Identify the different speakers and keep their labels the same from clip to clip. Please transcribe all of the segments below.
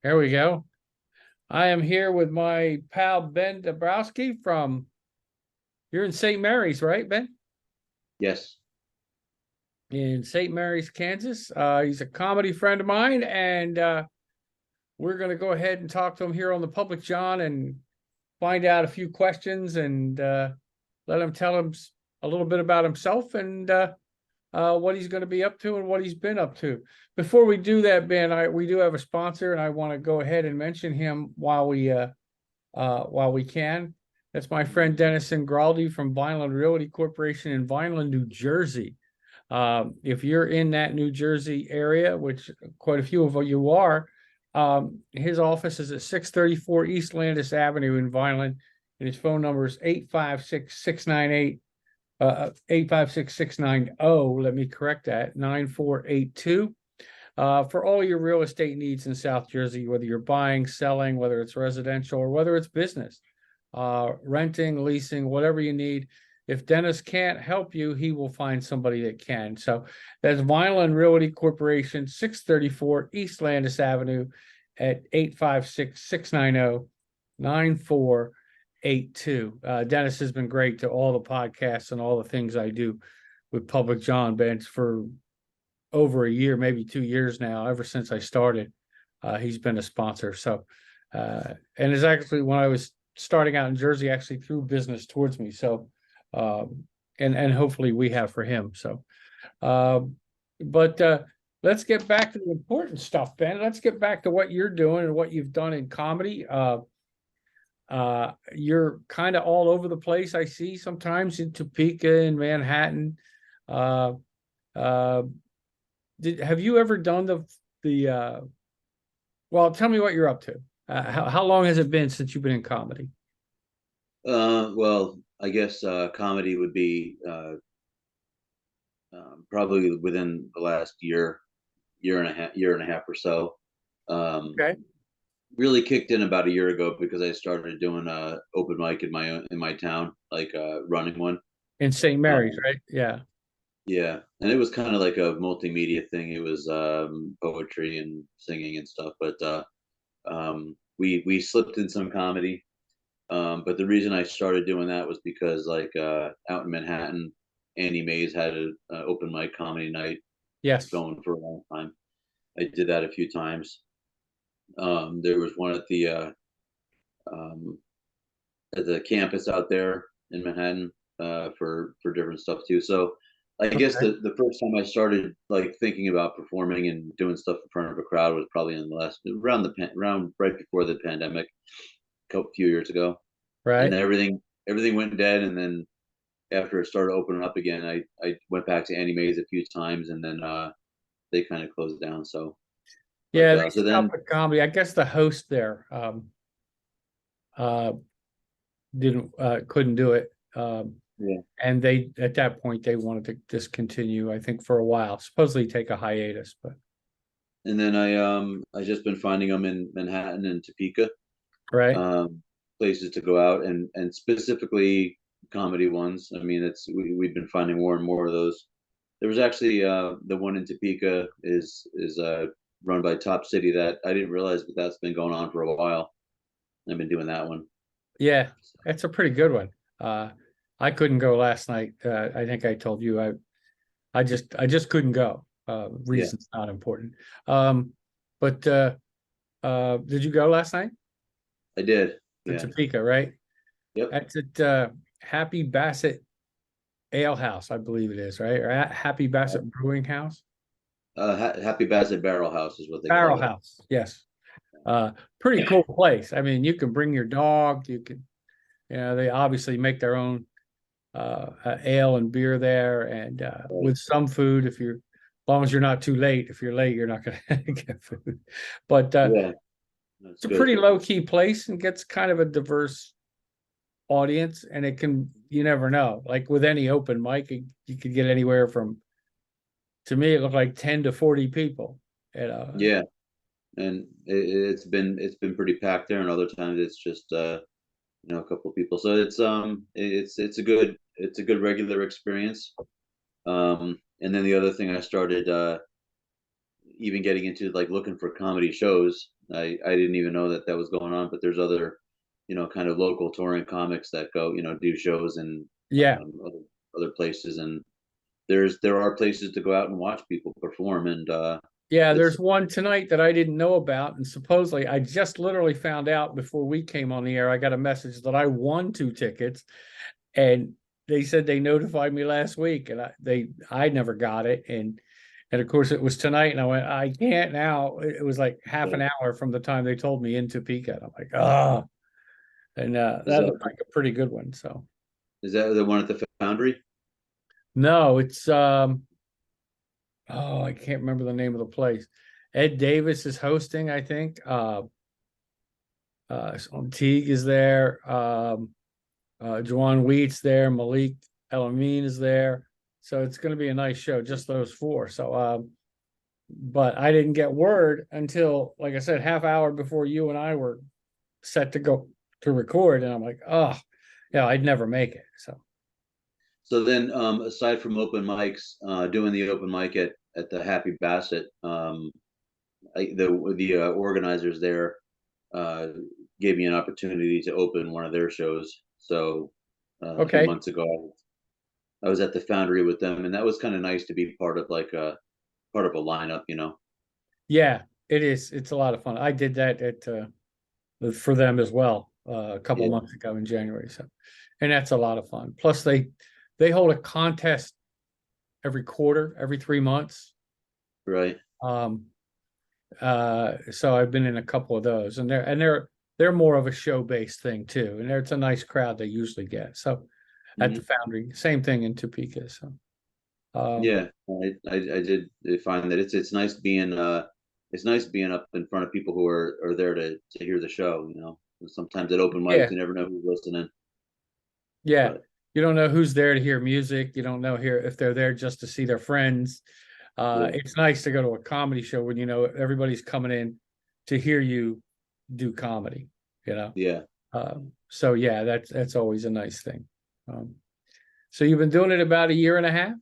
Speaker 1: There we go. I am here with my pal Ben Dabrowski from, you're in St. Mary's, right, Ben?
Speaker 2: Yes.
Speaker 1: In St. Mary's, Kansas. He's a comedy friend of mine, and we're going to go ahead and talk to him here on the Public John and find out a few questions and let him tell him a little bit about himself and what he's going to be up to and what he's been up to. Before we do that, Ben, we do have a sponsor, and I want to go ahead and mention him while we can. That's my friend Dennis Ingraldi from Vineland Realty Corporation in Vineland, New Jersey. If you're in that New Jersey area, which quite a few of you are, his office is at 634 East Landis Avenue in Vineland, and his phone number is 856-698 856-690, let me correct that, 9482. For all your real estate needs in South Jersey, whether you're buying, selling, whether it's residential or whether it's business, renting, leasing, whatever you need. If Dennis can't help you, he will find somebody that can. So that's Vineland Realty Corporation, 634 East Landis Avenue at 856-690-9482. Dennis has been great to all the podcasts and all the things I do with Public John Bench for over a year, maybe 2 years now, ever since I started. He's been a sponsor. So, and it's actually when I was starting out in Jersey, actually threw business towards me. So, and hopefully we have for him. So, but let's get back to the important stuff, Ben. Let's get back to what you're doing and what you've done in comedy. You're kind of all over the place. I see sometimes in Topeka and Manhattan. Have you ever done the well, tell me what you're up to. How long has it been since you've been in comedy?
Speaker 2: Well, I guess comedy would be probably within the last year and a half or so.
Speaker 1: Okay.
Speaker 2: Really kicked in about a year ago because I started doing open mic in my town, like running one.
Speaker 1: In St. Mary's,
Speaker 2: Um,
Speaker 1: right? Yeah.
Speaker 2: yeah, and it was kind of like a multimedia thing. It was poetry and singing and stuff, but we slipped in some comedy. But the reason I started doing that was because like out in Manhattan, Andy Mays had an open mic comedy night
Speaker 1: Yes.
Speaker 2: going for a long time. I did that a few times. There was one um, at the campus out there in Manhattan for different stuff too. So I guess
Speaker 1: Okay.
Speaker 2: the first time I started like thinking about performing and doing stuff in front of a crowd was probably in the last around right before the pandemic, a few years ago, and
Speaker 1: Right.
Speaker 2: then everything went dead, and then after it started opening up again, I went back to Andy Mays a few times, and then they kind of closed down. So, but
Speaker 1: Yeah, they
Speaker 2: so
Speaker 1: stopped
Speaker 2: then
Speaker 1: the comedy. I guess the host there uh didn't couldn't do it.
Speaker 2: yeah,
Speaker 1: And they at that point they wanted to discontinue, I think, for a while, supposedly take a hiatus, but
Speaker 2: and then I just been finding them in Manhattan and Topeka,
Speaker 1: right.
Speaker 2: um, places to go out, and specifically comedy ones. I mean, we've been finding more and more of those. There was actually the one in Topeka is run by Top City that I didn't realize, but that's been going on for a while. I've been doing that one.
Speaker 1: Yeah, that's a pretty good one. I couldn't go last night. I think I told you I just couldn't go.
Speaker 2: Yeah,
Speaker 1: Reasons not important. But did you go last night
Speaker 2: I did.
Speaker 1: to
Speaker 2: Yeah.
Speaker 1: Topeka, right?
Speaker 2: Yep.
Speaker 1: That's at Happy Bassett Ale House, I believe it is, right? Or Happy Bassett Brewing House?
Speaker 2: Happy Bassett Barrel House is what they
Speaker 1: Barrel
Speaker 2: call it.
Speaker 1: House, yes. Pretty cool place. I mean, you can bring your dog. They obviously make their own ale and beer there, and
Speaker 2: Right.
Speaker 1: with some food, if you're, as long as you're not too late. If you're late, you're not going to get food. But
Speaker 2: Yeah,
Speaker 1: it's
Speaker 2: that's
Speaker 1: a
Speaker 2: good.
Speaker 1: pretty low key place and gets kind of a diverse audience, and you never know. Like with any open mic, you could get anywhere from, to me, it looked like 10 to 40 people.
Speaker 2: Yeah, and it's been pretty packed there, and other times it's just a couple of people. So it's a good regular experience. And then the other thing I started even getting into like looking for comedy shows I didn't even know that that was going on. But there's other, kind of local touring comics that go, do shows in
Speaker 1: Yeah.
Speaker 2: other places, and there are places to go out and watch people perform, and
Speaker 1: Yeah,
Speaker 2: it's
Speaker 1: there's one tonight that I didn't know about, and supposedly I just literally found out before we came on the air. I got a message that I won 2 tickets, and they said they notified me last week, and I never got it, and of course it was tonight, and I went, I can't now. It was like half an hour from the time they told me in Topeka. And I'm like, ah, and
Speaker 2: is
Speaker 1: that
Speaker 2: that
Speaker 1: looked like a pretty good one. So
Speaker 2: is that the one at the Foundry?
Speaker 1: no, it's oh, I can't remember the name of the place. Ed Davis is hosting, I think. Teague is there. Juwan Wheat's there. Malik Elamine is there. So it's going to be a nice show, just those four. So, but I didn't get word until, like I said, half hour before you and I were set to go to record. And I'm like, oh, yeah, I'd never make it. So,
Speaker 2: So then, aside from open mics, doing the open mic at the Happy Basset, the organizers there uh, gave me an opportunity to open one of their shows. So a few
Speaker 1: okay.
Speaker 2: months ago, I was at the Foundry with them, and that was kind of nice to be part of like a lineup.
Speaker 1: Yeah, it is. It's a lot of fun. I did that for them as well a couple
Speaker 2: Yeah,
Speaker 1: months ago in January. So, and that's a lot of fun. Plus, they hold a contest every quarter, every 3 months.
Speaker 2: right.
Speaker 1: Um, so I've been in a couple of those, and they're more of a show based thing too, and it's a nice crowd they usually get. So at the
Speaker 2: Hmm.
Speaker 1: Foundry, same thing in Topeka. So
Speaker 2: Yeah, I did find that it's nice being up in front of people who are there to hear the show. Sometimes at open mics
Speaker 1: yeah,
Speaker 2: you never know who's listening,
Speaker 1: yeah.
Speaker 2: but
Speaker 1: You don't know who's there to hear music. You don't know here if they're there just to see their friends.
Speaker 2: yeah,
Speaker 1: It's nice to go to a comedy show when you know everybody's coming in to hear you do comedy. You know,
Speaker 2: yeah,
Speaker 1: so yeah, that's always a nice thing. Um, so you've been doing it about a year and a half.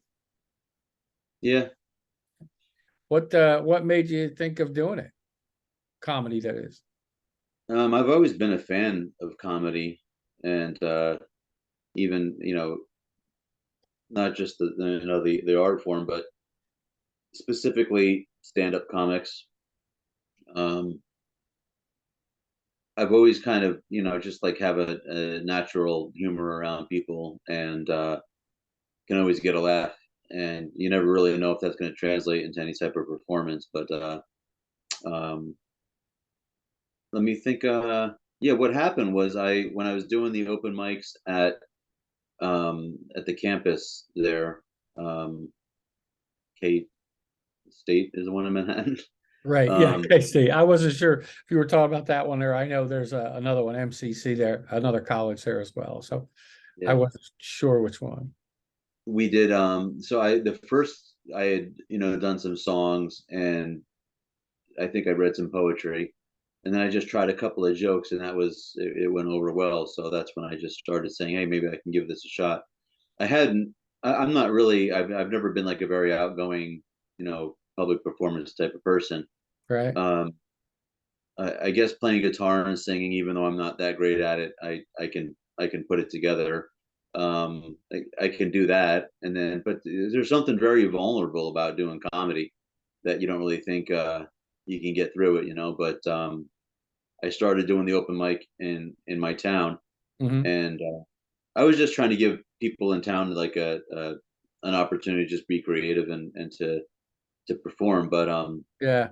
Speaker 2: yeah.
Speaker 1: What made you think of doing it? Comedy, that is.
Speaker 2: I've always been a fan of comedy, and even not just the art form, but specifically stand up comics. Um, I've always kind of just like have a natural humor around people, and can always get a laugh. And you never really know if that's going to translate into any type of performance. But um, let me think. Yeah, what happened was when I was doing the open mics at the campus there, um, K State is the one in Manhattan.
Speaker 1: Right. Yeah.
Speaker 2: um,
Speaker 1: KC. I wasn't sure if you were talking about that one there. I know there's another one, MCC there, another college there as well. So I
Speaker 2: yeah,
Speaker 1: wasn't sure which one.
Speaker 2: we did. So the first I had done some songs, and I think I read some poetry, and then I just tried a couple of jokes, and it went over well. So that's when I just started saying, hey, maybe I can give this a shot. I hadn't. I'm not really. I've never been like a very outgoing, public performance type of person.
Speaker 1: Right.
Speaker 2: Um, I guess playing guitar and singing, even though I'm not that great at it, I can put it together. I can do that, and then but there's something very vulnerable about doing comedy that you don't really think you can get through it. But I started doing the open mic in my town,
Speaker 1: Hmm.
Speaker 2: and I was just trying to give people in town like a an opportunity to just be creative and to perform. But
Speaker 1: Yeah.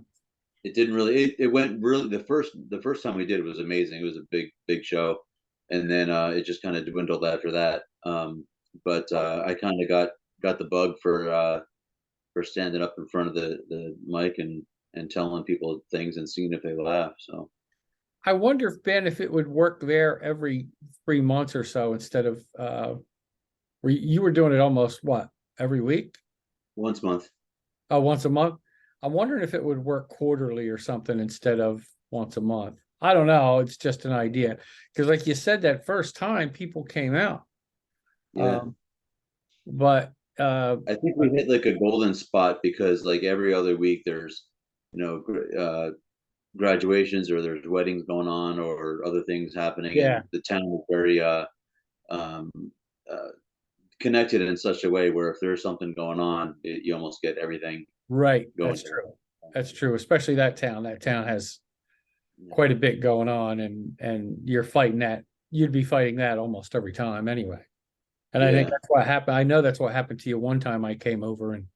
Speaker 2: it didn't really. It went really the first time we did it was amazing. It was a big show, and then it just kind of dwindled after that. But I kind of got the bug for standing up in front of the mic and telling people things and seeing if they laugh. So
Speaker 1: I wonder if Ben, if it would work there every 3 months or so instead of where you were doing it almost what, every week?
Speaker 2: once a month.
Speaker 1: Oh, once a month. I'm wondering if it would work quarterly or something instead of once a month. I don't know. It's just an idea. Because like you said, that first time people came out.
Speaker 2: Yeah.
Speaker 1: Um, but
Speaker 2: I think we hit like a golden spot because like every other week there's you know graduations or there's weddings going on or other things happening,
Speaker 1: Yeah,
Speaker 2: and the town is very um, uh, connected in such a way where if there's something going on, you almost get everything
Speaker 1: right.
Speaker 2: going.
Speaker 1: That's true. That's true. Especially that town. That town has
Speaker 2: Yeah.
Speaker 1: quite a bit going on, and you're fighting that. You'd be fighting that almost every time anyway. And I think
Speaker 2: Yeah.
Speaker 1: that's what happened. I know that's what happened to you one time I came over, and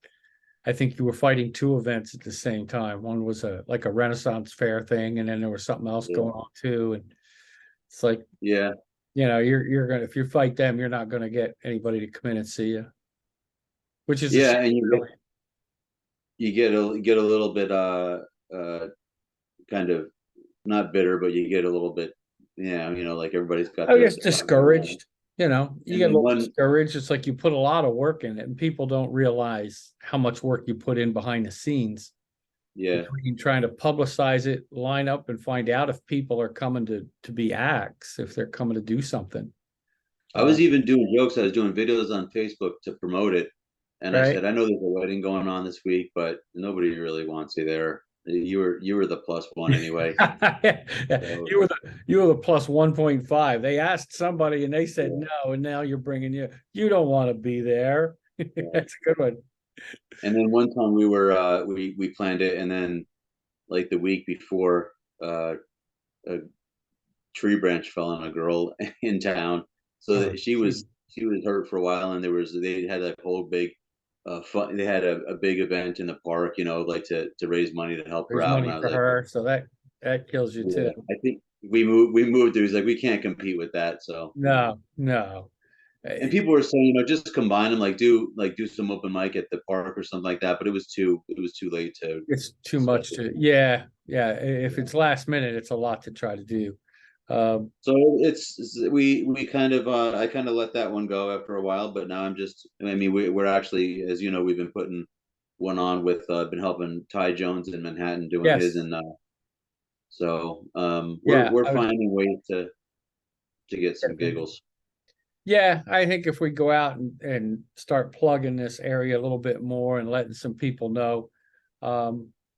Speaker 1: I think you were fighting two events at the same time. One was like a Renaissance fair thing, and then there was something else
Speaker 2: Yeah.
Speaker 1: going on too. And it's like,
Speaker 2: Yeah.
Speaker 1: you're gonna, if you fight them, you're not gonna get anybody to come in and see you, which is a
Speaker 2: Yeah.
Speaker 1: shame,
Speaker 2: And
Speaker 1: really.
Speaker 2: you get a little bit uh kind of not bitter, but you get a little bit, yeah, like everybody's got
Speaker 1: I
Speaker 2: their
Speaker 1: guess
Speaker 2: spot going on.
Speaker 1: discouraged. You
Speaker 2: And
Speaker 1: get a
Speaker 2: then
Speaker 1: little
Speaker 2: one,
Speaker 1: discouraged. It's like you put a lot of work in it, and people don't realize how much work you put in behind the scenes
Speaker 2: yeah,
Speaker 1: between trying to publicize it, line up and find out if people are coming to be acts, if they're coming to do something.
Speaker 2: I
Speaker 1: Uh,
Speaker 2: was even doing jokes. I was doing videos on Facebook to promote it. And I
Speaker 1: right?
Speaker 2: said, I know there's a wedding going on this week, but nobody really wants you there. You were the plus one anyway. So,
Speaker 1: You were the plus 1.5. They asked somebody and they said
Speaker 2: yeah,
Speaker 1: no, and now you're bringing you don't want to be there.
Speaker 2: yeah.
Speaker 1: That's a good one.
Speaker 2: And then one time we planned it, and then like the week before, a tree branch fell on a girl in town, so
Speaker 1: Oh,
Speaker 2: that
Speaker 1: gee.
Speaker 2: she was hurt for a while, and they had a whole big fun. They had a big event in the park, like to raise money to help her
Speaker 1: There's
Speaker 2: out. And
Speaker 1: money
Speaker 2: I was
Speaker 1: for
Speaker 2: like,
Speaker 1: her, so that kills you too.
Speaker 2: yeah, I think we moved. It was like we can't compete with that. So,
Speaker 1: No, no.
Speaker 2: and people were saying, just combine them, like do some open mic at the park or something like that. But it was too late to
Speaker 1: It's too
Speaker 2: step
Speaker 1: much
Speaker 2: it.
Speaker 1: to, yeah, yeah. If
Speaker 2: Yeah.
Speaker 1: it's last minute, it's a lot to try to do. Um,
Speaker 2: So we kind of I kind of let that one go after a while, but now I mean we're actually, as you know, we've been putting one on with been helping Ty Jones in Manhattan doing his,
Speaker 1: yes,
Speaker 2: and so we're
Speaker 1: yeah.
Speaker 2: we're
Speaker 1: I was,
Speaker 2: finding ways to get some giggles.
Speaker 1: yeah, I think if we go out and start plugging this area a little bit more and letting some people know,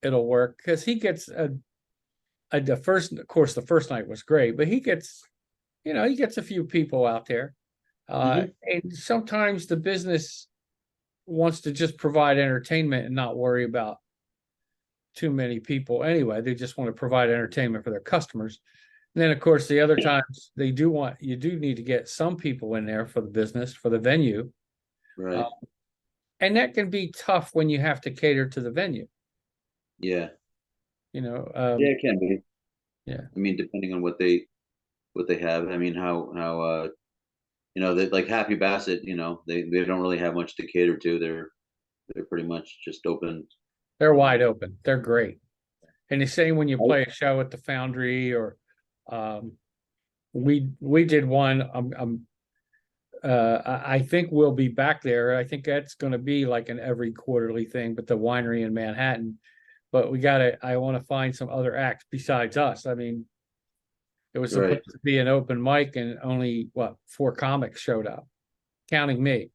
Speaker 1: it'll work. Because he gets the first, of course, the first night was great, but he gets a few people out there.
Speaker 2: Hmm.
Speaker 1: And sometimes the business wants to just provide entertainment and not worry about too many people anyway. They just want to provide entertainment for their customers. And then, of course, the other times you do need to get some people in there for the business, for the venue. Uh,
Speaker 2: Right.
Speaker 1: and that can be tough when you have to cater to the venue,
Speaker 2: Yeah.
Speaker 1: you know.
Speaker 2: Yeah, it can be.
Speaker 1: Yeah,
Speaker 2: I mean, depending on what they have. I mean, how that, like Happy Bassett, they don't really have much to cater to. They're pretty much just open.
Speaker 1: they're wide
Speaker 2: Um,
Speaker 1: open. They're great. And the same when you
Speaker 2: I-
Speaker 1: play a show at the Foundry or um, we did one. I think we'll be back there. I think that's going to be like an every quarterly thing, but the winery in Manhattan. But I want to find some other acts besides us. I mean, it was
Speaker 2: right.
Speaker 1: supposed to be an open mic and only what, 4 comics showed up, counting me.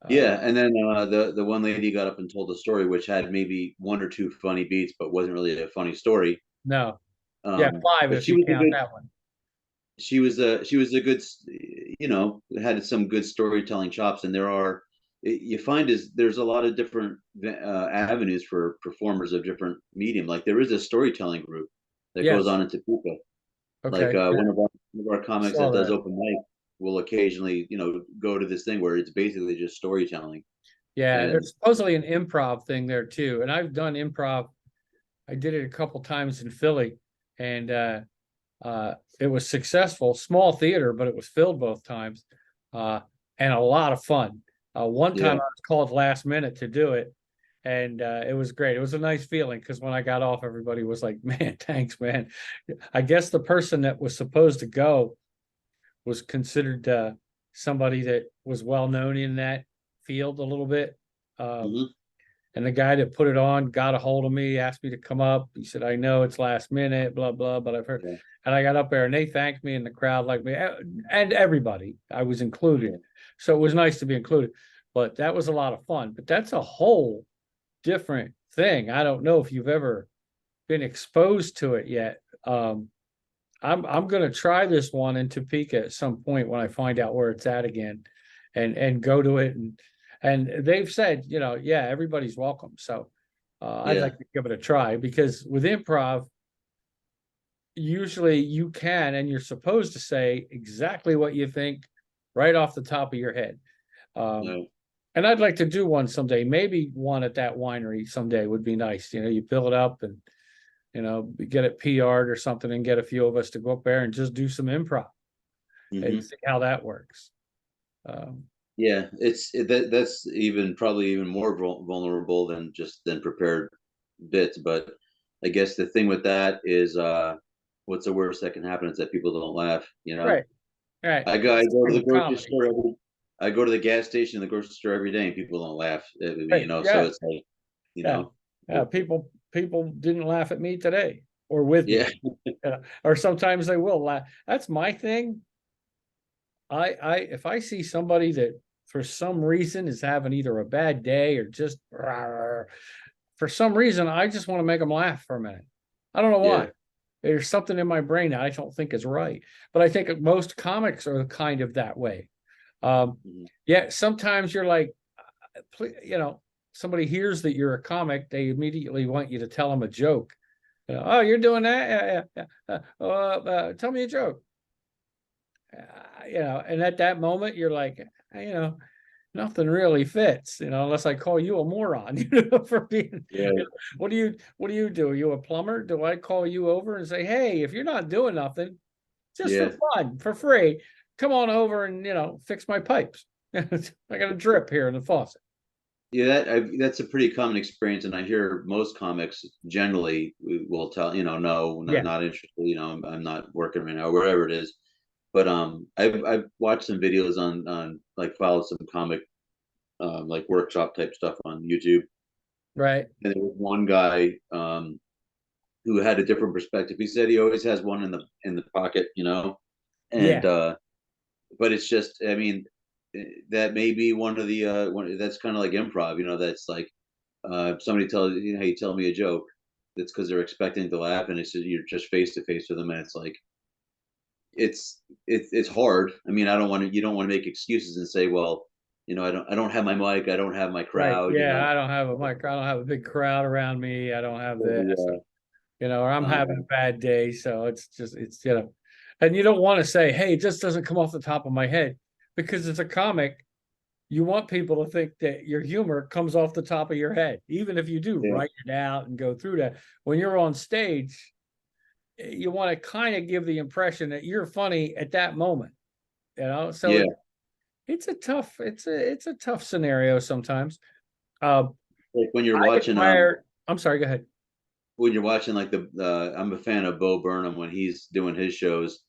Speaker 1: Uh,
Speaker 2: Yeah, and then the one lady got up and told a story which had maybe one or two funny beats, but wasn't really a funny story.
Speaker 1: no, yeah, 5
Speaker 2: But
Speaker 1: if you count that one.
Speaker 2: she was a good, had some good storytelling chops, and you find is there's a lot of different avenues for performers of different medium. Like there is a storytelling group that goes
Speaker 1: Yes.
Speaker 2: on in Topeka. Like
Speaker 1: Okay. Yeah,
Speaker 2: one of our
Speaker 1: I
Speaker 2: comics
Speaker 1: saw
Speaker 2: that does
Speaker 1: that.
Speaker 2: open mic will occasionally, go to this thing where it's basically just storytelling.
Speaker 1: Yeah,
Speaker 2: And
Speaker 1: there's supposedly an improv thing there too. And I've done improv. I did it a couple times in Philly, and it was successful. Small theater, but it was filled both times, uh, and a lot of fun. One time
Speaker 2: yeah,
Speaker 1: I was called last minute to do it, and it was great. It was a nice feeling because when I got off, everybody was like, "Man, thanks, man." I guess the person that was supposed to go was considered somebody that was well known in that field a little bit. Um,
Speaker 2: hmm,
Speaker 1: and the guy that put it on got a hold of me, asked me to come up. He said, I know it's last minute, blah, blah, but I've heard.
Speaker 2: yeah,
Speaker 1: And I got up there and they thanked me, and the crowd liked me, and everybody. I was included.
Speaker 2: yeah,
Speaker 1: So it was nice to be included. But that was a lot of fun. But that's a whole different thing. I don't know if you've ever been exposed to it yet. I'm gonna try this one in Topeka at some point when I find out where it's at again, and go to it, and they've said, yeah, everybody's welcome. So I'd
Speaker 2: Yeah.
Speaker 1: like to give it a try, because with improv, usually you can and you're supposed to say exactly what you think right off the top of your head.
Speaker 2: No.
Speaker 1: And I'd like to do one someday. Maybe one at that winery someday would be nice. You build up and get it PR'd or something, and get a few of us to go up there and just do some improv and see how that works.
Speaker 2: Yeah, that's probably even more vulnerable than prepared bits. But I guess the thing with that is, what's the worst that can happen is that people don't laugh.
Speaker 1: Right. Right.
Speaker 2: I go to the grocery
Speaker 1: Comedy.
Speaker 2: store. I go to the gas station, the grocery store every day, and people don't laugh at me.
Speaker 1: Right.
Speaker 2: So
Speaker 1: Yeah.
Speaker 2: it's like,
Speaker 1: Yeah. People didn't laugh at me today or with
Speaker 2: yeah,
Speaker 1: me. Or sometimes they will laugh. That's my thing. If I see somebody that for some reason is having either a bad day or just for some reason, I just want to make them laugh for a minute. I don't know why.
Speaker 2: yeah.
Speaker 1: There's something in my brain that I don't think is right, but I think most comics are kind of that way. Yeah, sometimes you're like, somebody hears that you're a comic, they immediately want you to tell them a joke. Oh, you're doing that? Yeah. Tell me a joke. And at that moment, you're like, nothing really fits, unless I call you a moron, for being.
Speaker 2: Yeah.
Speaker 1: What do you do? Are you a plumber? Do I call you over and say, hey, if you're not doing nothing, just for fun, for free, come on over and fix my pipes. I got a drip here in the faucet.
Speaker 2: Yeah, that's a pretty common experience, and I hear most comics generally will tell no, not interested. I'm not working right now, wherever it is. But I've watched some videos on like followed some comic like workshop type stuff on YouTube,
Speaker 1: Right.
Speaker 2: and there was one guy who had a different perspective. He said he always has one in the pocket, and but it's just, I mean, that may be one of the one that's kind of like improv, that's like somebody tells you, hey, tell me a joke. That's because they're expecting to laugh, and it's just, you're just face to face with them, and it's like it's hard. I mean, you don't want to make excuses and say, well, I don't have my mic, I don't have my
Speaker 1: Right.
Speaker 2: crowd.
Speaker 1: Yeah, I don't have a mic. I don't have a big crowd around me. I don't have this. Or I'm having a bad day. So it's and you don't want to say, hey, it just doesn't come off the top of my head, because as a comic, you want people to think that your humor comes off the top of your head, even if you do write it out and go through that. When you're on stage, you want to kind of give the impression that you're funny at that moment, so it's a tough scenario sometimes.
Speaker 2: Like when you're watching
Speaker 1: I'm sorry, go ahead.
Speaker 2: When you're watching like I'm a fan of Bo Burnham when he's doing his shows.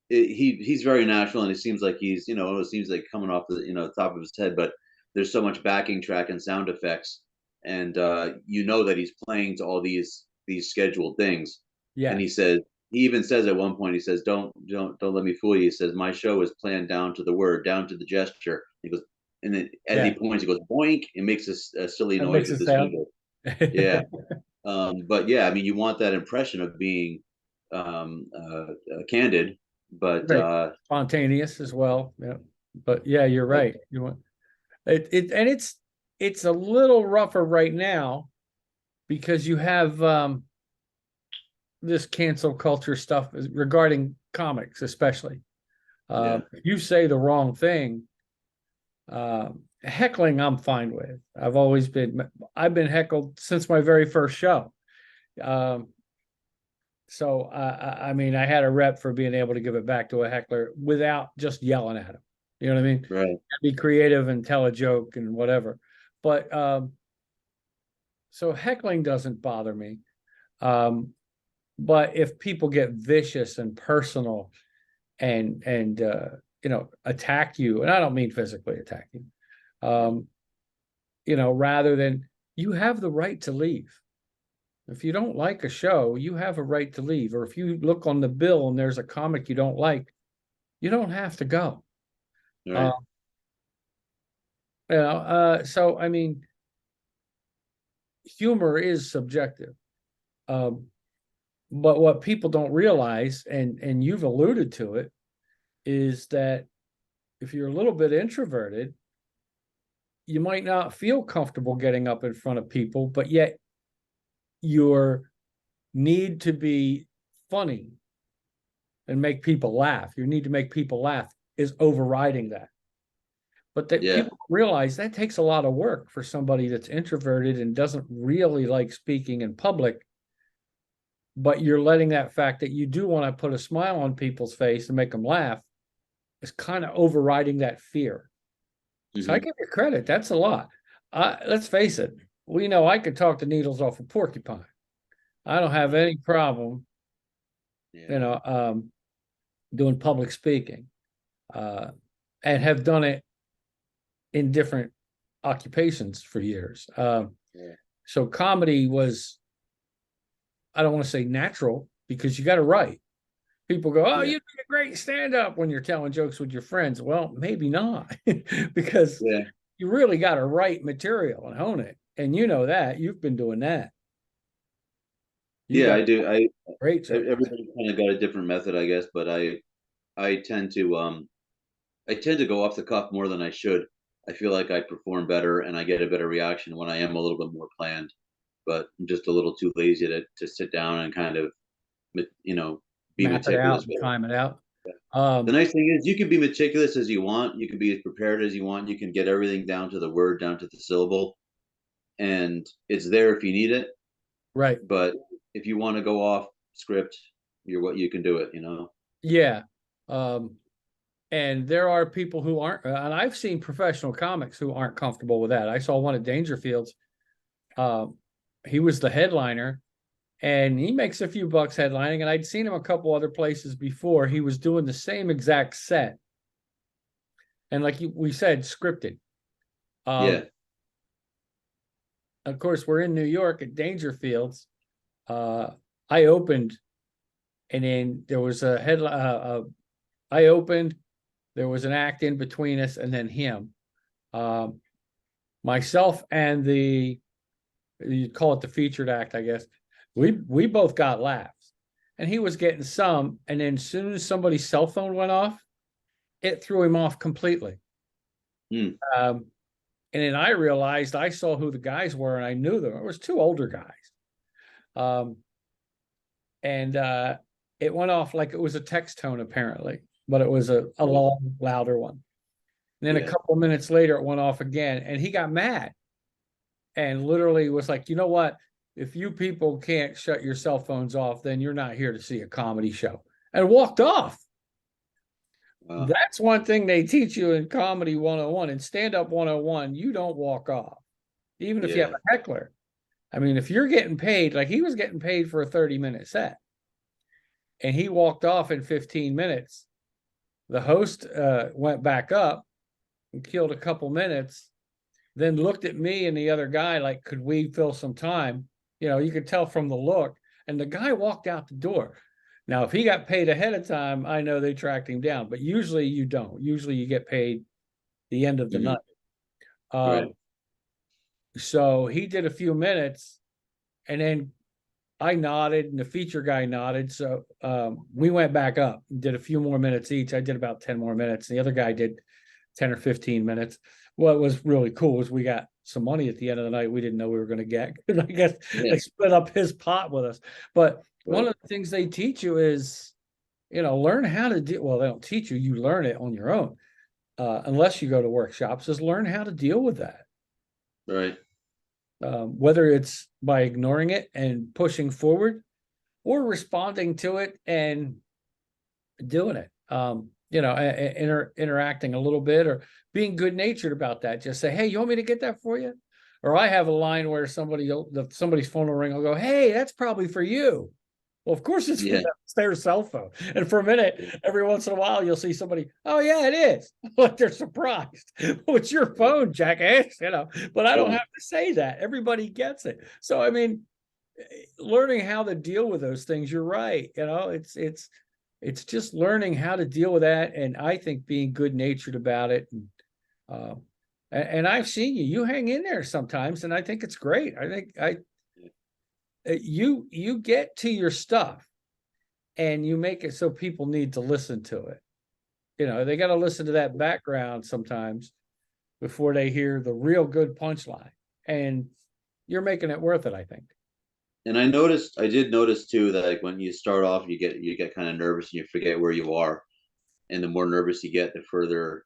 Speaker 2: He's very natural, and it seems like it seems like coming off the top of his head, but there's so much backing track and sound effects, and that he's playing to all these scheduled things. And he even says at one point, he says, don't let me fool you. He says, my show is planned down to the word, down to the gesture. He goes, and then as he points, he goes boink, and makes a silly noise with his finger. Yeah. But yeah, I mean, you want that impression of being candid, but
Speaker 1: spontaneous as well. Yeah. But yeah, you're right. You want it and it's a little rougher right now, because you have this cancel culture stuff regarding comics, especially. If you say the wrong thing, heckling, I'm fine with. I've been heckled since my very first show. So I mean, I had a rep for being able to give it back to a heckler without just yelling at him. You know what I mean?
Speaker 2: Right.
Speaker 1: Be creative and tell a joke and whatever. But so heckling doesn't bother me. But if people get vicious and personal and attack you, and I don't mean physically attack you, rather than, you have the right to leave. If you don't like a show, you have a right to leave. Or if you look on the bill and there's a comic you don't like, you don't have to go.
Speaker 2: Right.
Speaker 1: So I mean, humor is subjective. But what people don't realize, and you've alluded to it, is that if you're a little bit introverted, you might not feel comfortable getting up in front of people, but yet your need to be funny and make people laugh, your need to make people laugh is overriding that. But that people realize that takes a lot of work for somebody that's introverted and doesn't really like speaking in public. But you're letting that fact that you do want to put a smile on people's face and make them laugh is kind of overriding that fear. So I give you credit. That's a lot. Let's face it. We know I could talk the needles off a porcupine. I don't have any problem, doing public speaking, and have done it in different occupations for years. So comedy was, I don't want to say natural, because you got to write. People go, oh, you'd be a great stand-up when you're telling jokes with your friends. Well, maybe not, because you really got to write material and hone it. And you know that. You've been doing that.
Speaker 2: I do.
Speaker 1: Great.
Speaker 2: Everybody's kind of got a different method, I guess, but I tend to go off the cuff more than I should. I feel like I perform better and I get a better reaction when I am a little bit more planned, but I'm just a little too lazy to sit down and kind of, be
Speaker 1: map it out,
Speaker 2: meticulous.
Speaker 1: time it out.
Speaker 2: The nice thing is you can be meticulous as you want. You can be as prepared as you want. You can get everything down to the word, down to the syllable, and it's there if you need it.
Speaker 1: Right.
Speaker 2: But if you want to go off script, you can do it,
Speaker 1: Yeah. And there are people who aren't, and I've seen professional comics who aren't comfortable with that. I saw one at Dangerfield's. He was the headliner, and he makes a few bucks headlining, and I'd seen him a couple other places before. He was doing the same exact set. And like we said, scripted. Of course, we're in New York at Dangerfield's. I opened, and then there was a headline. I opened, there was an act in between us, and then him. Myself and you'd call it the featured act, I guess. We both got laughs, and he was getting some, and then as soon as somebody's cell phone went off, it threw him off completely. And then I realized, I saw who the guys were, and I knew them. It was two older guys. And it went off like it was a text tone, apparently, but it was a long, louder one. And then a couple of minutes later, it went off again, and he got mad and literally was like, you know what? If you people can't shut your cell phones off, then you're not here to see a comedy show, and walked off. That's one thing they teach you in Comedy 101 and Stand-Up 101. You don't walk off, even if you have a heckler. I mean, if you're getting paid, like he was getting paid for a 30-minute set, and he walked off in 15 minutes. The host went back up and killed a couple minutes, then looked at me and the other guy like, could we fill some time? You could tell from the look, and the guy walked out the door. Now, if he got paid ahead of time, I know they tracked him down, but usually you don't. Usually you get paid the end of the night. So he did a few minutes, and then I nodded and the feature guy nodded. So we went back up and did a few more minutes each. I did about 10 more minutes. The other guy did 10 or 15 minutes. What was really cool was we got some money at the end of the night we didn't know we were going to get. I guess they split up his pot with us. But one of the things they teach you is, learn how to deal. Well, they don't teach you. You learn it on your own. Unless you go to workshops, is learn how to deal with that.
Speaker 2: Right.
Speaker 1: Whether it's by ignoring it and pushing forward, or responding to it and doing it, interacting a little bit, or being good natured about that. Just say, hey, you want me to get that for you? Or I have a line where somebody's phone will ring. I'll go, hey, that's probably for you. Well, of course it's for them. It's their cell phone. And for a minute, every once in a while, you'll see somebody, oh yeah, it is. Like they're surprised. Well, it's your phone, jackass, but I don't have to say that. Everybody gets it. So, I mean, learning how to deal with those things, you're right. It's just learning how to deal with that. And I think being good natured about it, And I've seen you. You hang in there sometimes, and I think it's great. I think you get to your stuff, and you make it so people need to listen to it. You know, they got to listen to that background sometimes before they hear the real good punchline. And you're making it worth it, I think.
Speaker 2: And I did notice too that like when you start off, you get kind of nervous and you forget where you are, and the more nervous you get, the harder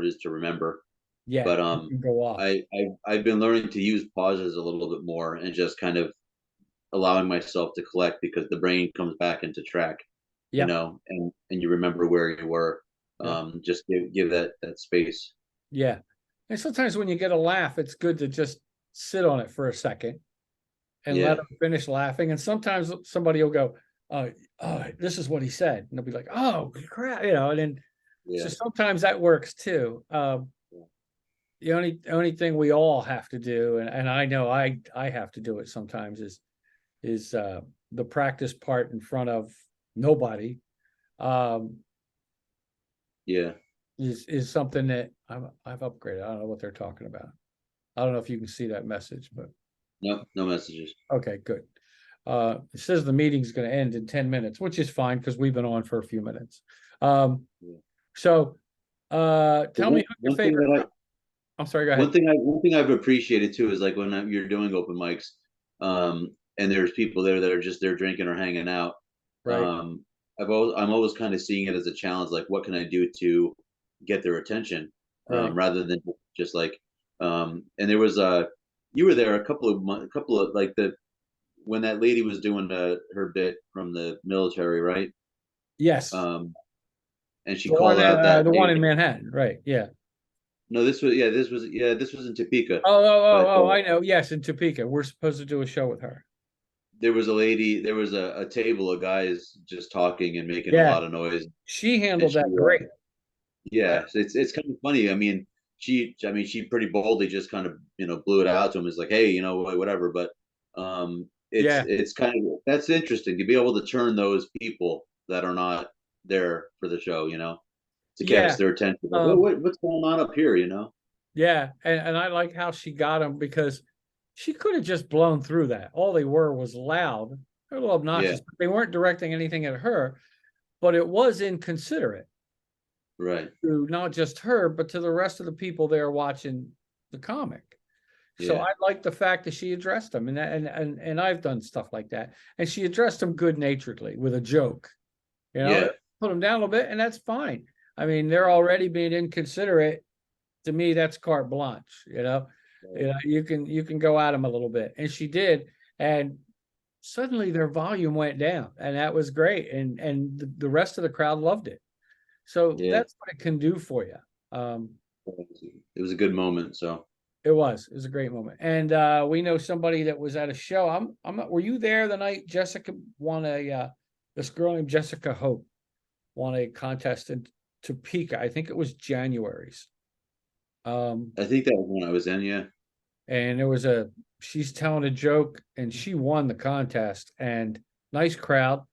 Speaker 2: it is to remember.
Speaker 1: Yeah,
Speaker 2: But
Speaker 1: you can go off.
Speaker 2: I've been learning to use pauses a little bit more and just kind of allowing myself to collect because the brain comes back into track, you
Speaker 1: Yep.
Speaker 2: know, and you remember where you were.
Speaker 1: Yep.
Speaker 2: Just give that space.
Speaker 1: Yeah. And sometimes when you get a laugh, it's good to just sit on it for a second and let
Speaker 2: Yeah,
Speaker 1: them finish laughing. And sometimes somebody will go, oh, this is what he said. And they'll be like, oh, crap, you know, and then so
Speaker 2: yeah,
Speaker 1: sometimes that works too. The only thing we all have to do, and I know I have to do it sometimes, is the practice part in front of nobody. Um,
Speaker 2: yeah.
Speaker 1: is something that I've upgraded. I don't know what they're talking about. I don't know if you can see that message, but
Speaker 2: No, no messages.
Speaker 1: okay, good. It says the meeting's going to end in 10 minutes, which is fine because we've been on for a few minutes.
Speaker 2: Yeah.
Speaker 1: So tell me who your
Speaker 2: One thing
Speaker 1: favorite.
Speaker 2: that
Speaker 1: I'm sorry, go ahead.
Speaker 2: one thing I've appreciated too is like when you're doing open mics, and there's people there that are just there drinking or hanging out.
Speaker 1: Right,
Speaker 2: I'm always kind of seeing it as a challenge. Like, what can I do to get their attention,
Speaker 1: right.
Speaker 2: rather than just like, and there was you were there a couple of like the when that lady was doing her bit from the military, right?
Speaker 1: Yes.
Speaker 2: Um, and she called out that,
Speaker 1: The
Speaker 2: hey,
Speaker 1: one in Manhattan, right? Yeah.
Speaker 2: no, this was in Topeka, but
Speaker 1: I know. Yes, in Topeka. We're supposed to do a show with her.
Speaker 2: there was a lady, there was a table of guys just talking and making a
Speaker 1: Yeah,
Speaker 2: lot of noise,
Speaker 1: she
Speaker 2: and
Speaker 1: handled
Speaker 2: she,
Speaker 1: that great.
Speaker 2: yeah, so it's kind of funny. I mean, she pretty boldly just kind of blew it out to him. It's like, hey, whatever. But
Speaker 1: Yeah,
Speaker 2: it's kind of that's interesting to be able to turn those people that are not there for the show, to catch
Speaker 1: yeah.
Speaker 2: their attention. Like,
Speaker 1: Um,
Speaker 2: what's going on up here?
Speaker 1: yeah, and I like how she got him because she could have just blown through that. All they were was loud, a little
Speaker 2: Yeah,
Speaker 1: obnoxious, but they weren't directing anything at her, but it was inconsiderate
Speaker 2: right.
Speaker 1: to not just her, but to the rest of the people there watching the comic. So
Speaker 2: Yeah,
Speaker 1: I like the fact that she addressed him, and I've done stuff like that, and she addressed him good naturedly with a joke,
Speaker 2: yeah,
Speaker 1: put him down a little bit, and that's fine. I mean, they're already being inconsiderate. To me, that's carte blanche. You can go at them a little bit, and she did, and suddenly their volume went down, and that was great, and the rest of the crowd loved it. So
Speaker 2: yeah.
Speaker 1: that's what it can do for you. Um,
Speaker 2: It was a good moment. So
Speaker 1: it was a great moment, and we know somebody that was at a show. I'm not. Were you there the night Jessica won this girl named Jessica Hope won a contest in Topeka? I think it was January's.
Speaker 2: I think that was when I was in. Yeah,
Speaker 1: And there was she's telling a joke and she won the contest, and nice crowd.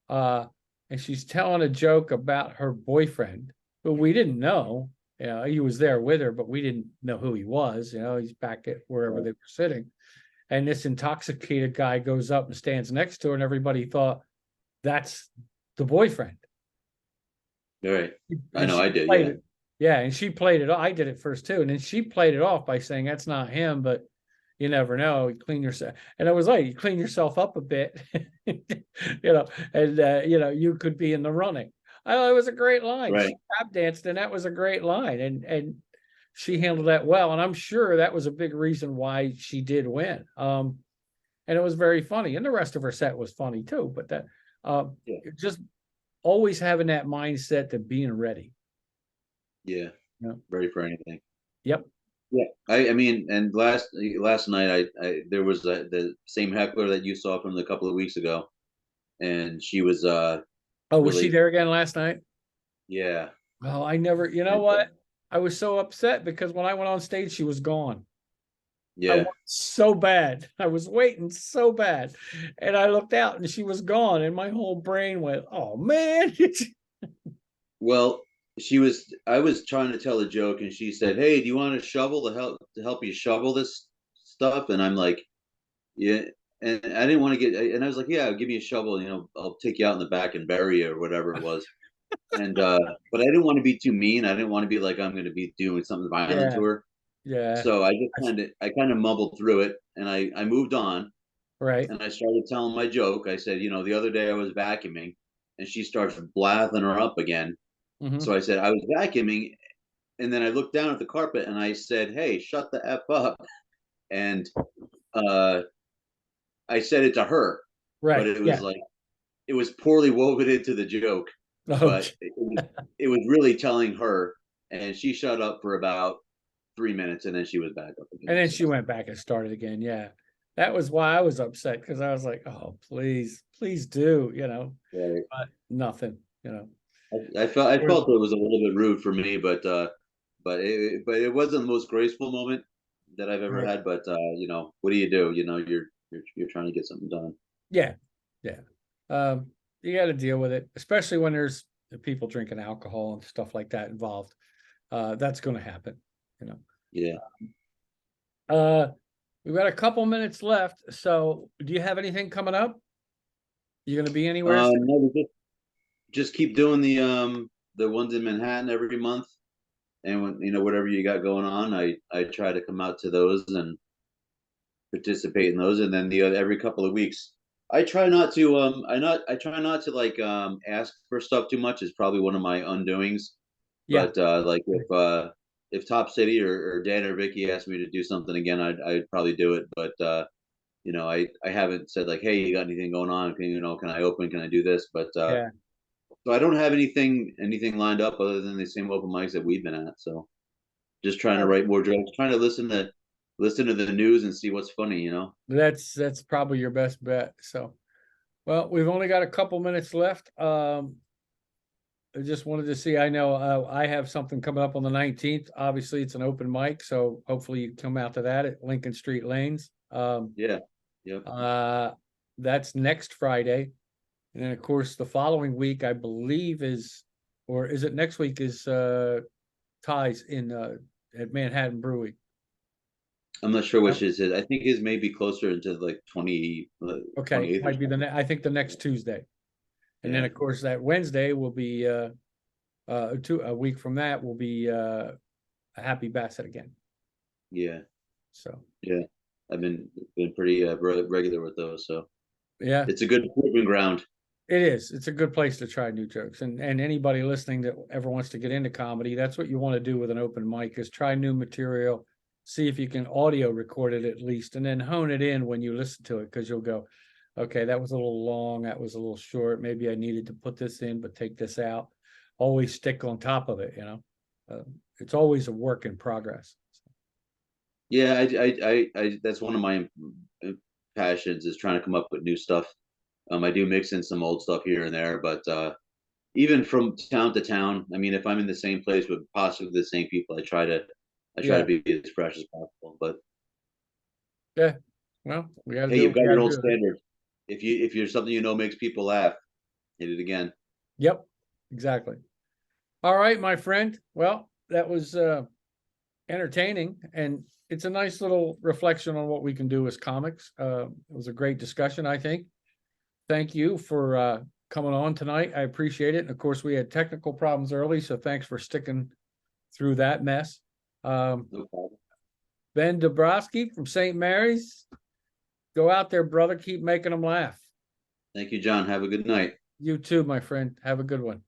Speaker 1: And she's telling a joke about her boyfriend, who we didn't know. He was there with her, but we didn't know who he was. He's back at wherever they were sitting. And this intoxicated guy goes up and stands next to her, and everybody thought that's the boyfriend.
Speaker 2: all right. I
Speaker 1: And
Speaker 2: know
Speaker 1: she
Speaker 2: I did.
Speaker 1: played
Speaker 2: Yeah,
Speaker 1: it. Yeah, and she played it. I did it first too, and then she played it off by saying that's not him, but you never know. You clean yourself, and I was like, you clean yourself up a bit, and you could be in the running. It was a great line.
Speaker 2: right.
Speaker 1: She tap danced, and that was a great line, and she handled that well, and I'm sure that was a big reason why she did win. And it was very funny, and the rest of her set was funny too. But that,
Speaker 2: Yeah,
Speaker 1: just always having that mindset to being ready.
Speaker 2: yeah.
Speaker 1: Yeah.
Speaker 2: Ready for anything.
Speaker 1: Yep.
Speaker 2: Yeah, I mean, and last night I there was the same heckler that you saw from a couple of weeks ago, and she was
Speaker 1: Oh, was she
Speaker 2: really,
Speaker 1: there again last night?
Speaker 2: yeah,
Speaker 1: Oh, I never, you know
Speaker 2: and,
Speaker 1: what? I was so upset because when I went on stage, she was gone. I
Speaker 2: yeah.
Speaker 1: wanted so bad. I was waiting so bad. And I looked out and she was gone. And my whole brain went, oh man.
Speaker 2: Well, I was trying to tell a joke, and she said, "Hey, do you want a shovel to help you shovel this stuff?" And I'm like, "Yeah." And I didn't want to and I was like, "Yeah, give me a shovel. I'll take you out in the back and bury you or whatever it was." And but I didn't want to be too mean. I didn't want to be like I'm going to be doing something violent
Speaker 1: Yeah,
Speaker 2: to her.
Speaker 1: yeah.
Speaker 2: So I kind of mumbled through it, and I moved on,
Speaker 1: Right.
Speaker 2: and I started telling my joke. I said, the other day I was vacuuming, and she starts blathing her up again.
Speaker 1: Hmm.
Speaker 2: So I said I was vacuuming, and then I looked down at the carpet and I said, "Hey, shut the f up." And uh, I said it to her, but
Speaker 1: Right.
Speaker 2: it was
Speaker 1: Yeah.
Speaker 2: like it was poorly woven into the joke, but
Speaker 1: Okay.
Speaker 2: it was really telling her, and she shut up for about 3 minutes, and then she was back up
Speaker 1: And
Speaker 2: again.
Speaker 1: then
Speaker 2: So
Speaker 1: she went back and started again. Yeah. That was why I was upset, because I was like, oh, please, please do,
Speaker 2: right.
Speaker 1: but nothing.
Speaker 2: I
Speaker 1: We're-
Speaker 2: felt it was a little bit rude for me, but it wasn't the most graceful moment that I've ever
Speaker 1: Right.
Speaker 2: had. But what do you do? You're trying to get something done.
Speaker 1: Yeah. Yeah. You got to deal with it, especially when there's people drinking alcohol and stuff like that involved. That's going to happen, you know.
Speaker 2: Yeah.
Speaker 1: Uh, we've got a couple minutes left. So do you have anything coming up? You going to be anywhere soon?
Speaker 2: No, we just keep doing the ones in Manhattan every month, and when whatever you got going on, I try to come out to those and participate in those, and then the other every couple of weeks. I try not to like ask for stuff too much. Is probably one of my undoings.
Speaker 1: Yeah.
Speaker 2: But like if Top City or Dan or Vicky asked me to do something again, I'd probably do it. But I haven't said like, hey, you got anything going on? Can I open? Can I do this? But
Speaker 1: Yeah.
Speaker 2: so I don't have anything lined up other than the same open mics that we've been at. So just trying to write more jokes, trying to listen to the news and see what's funny.
Speaker 1: That's probably your best bet. So, well, we've only got a couple minutes left. I just wanted to see. I know I have something coming up on the 19th. Obviously, it's an open mic, so hopefully you come out to that at Lincoln Street Lanes.
Speaker 2: Yeah. Yep.
Speaker 1: That's next Friday, and then of course the following week, I believe or is it next week is Ties in at Manhattan Brewery.
Speaker 2: I'm not sure which
Speaker 1: Yep.
Speaker 2: is his. I think his may be closer into like
Speaker 1: Okay,
Speaker 2: 28th or
Speaker 1: might be
Speaker 2: something.
Speaker 1: I think the next Tuesday, and then
Speaker 2: Yeah.
Speaker 1: of course that Wednesday will be a week from that will be a Happy Bassett again.
Speaker 2: Yeah.
Speaker 1: So
Speaker 2: Yeah. I've been pretty regular with those, so
Speaker 1: yeah,
Speaker 2: it's a good proving ground.
Speaker 1: it is. It's a good place to try new jokes, and anybody listening that ever wants to get into comedy, that's what you want to do with an open mic, is try new material, see if you can audio record it at least, and then hone it in when you listen to it, because you'll go, okay, that was a little long, that was a little short, maybe I needed to put this in but take this out. Always stick on top of it. It's always a work in progress.
Speaker 2: Yeah, I that's one of my passions is trying to come up with new stuff. I do mix in some old stuff here and there, but even from town to town, I mean, if I'm in the same place with possibly the same people, I try to
Speaker 1: Yeah,
Speaker 2: be as fresh as possible. But
Speaker 1: yeah. Well, we got to
Speaker 2: hey,
Speaker 1: do
Speaker 2: you've
Speaker 1: what we
Speaker 2: got
Speaker 1: got
Speaker 2: your
Speaker 1: to
Speaker 2: own
Speaker 1: do.
Speaker 2: standard. If you're something makes people laugh, hit it again.
Speaker 1: Yep, exactly. All right, my friend. Well, that was entertaining, and it's a nice little reflection on what we can do as comics. It was a great discussion, I think. Thank you for coming on tonight. I appreciate it. And of course, we had technical problems early, so thanks for sticking through that mess.
Speaker 2: No problem.
Speaker 1: Ben Dabrowski from St. Mary's. Go out there, brother. Keep making them laugh.
Speaker 2: Thank you, John. Have a good night.
Speaker 1: You too, my friend. Have a good one.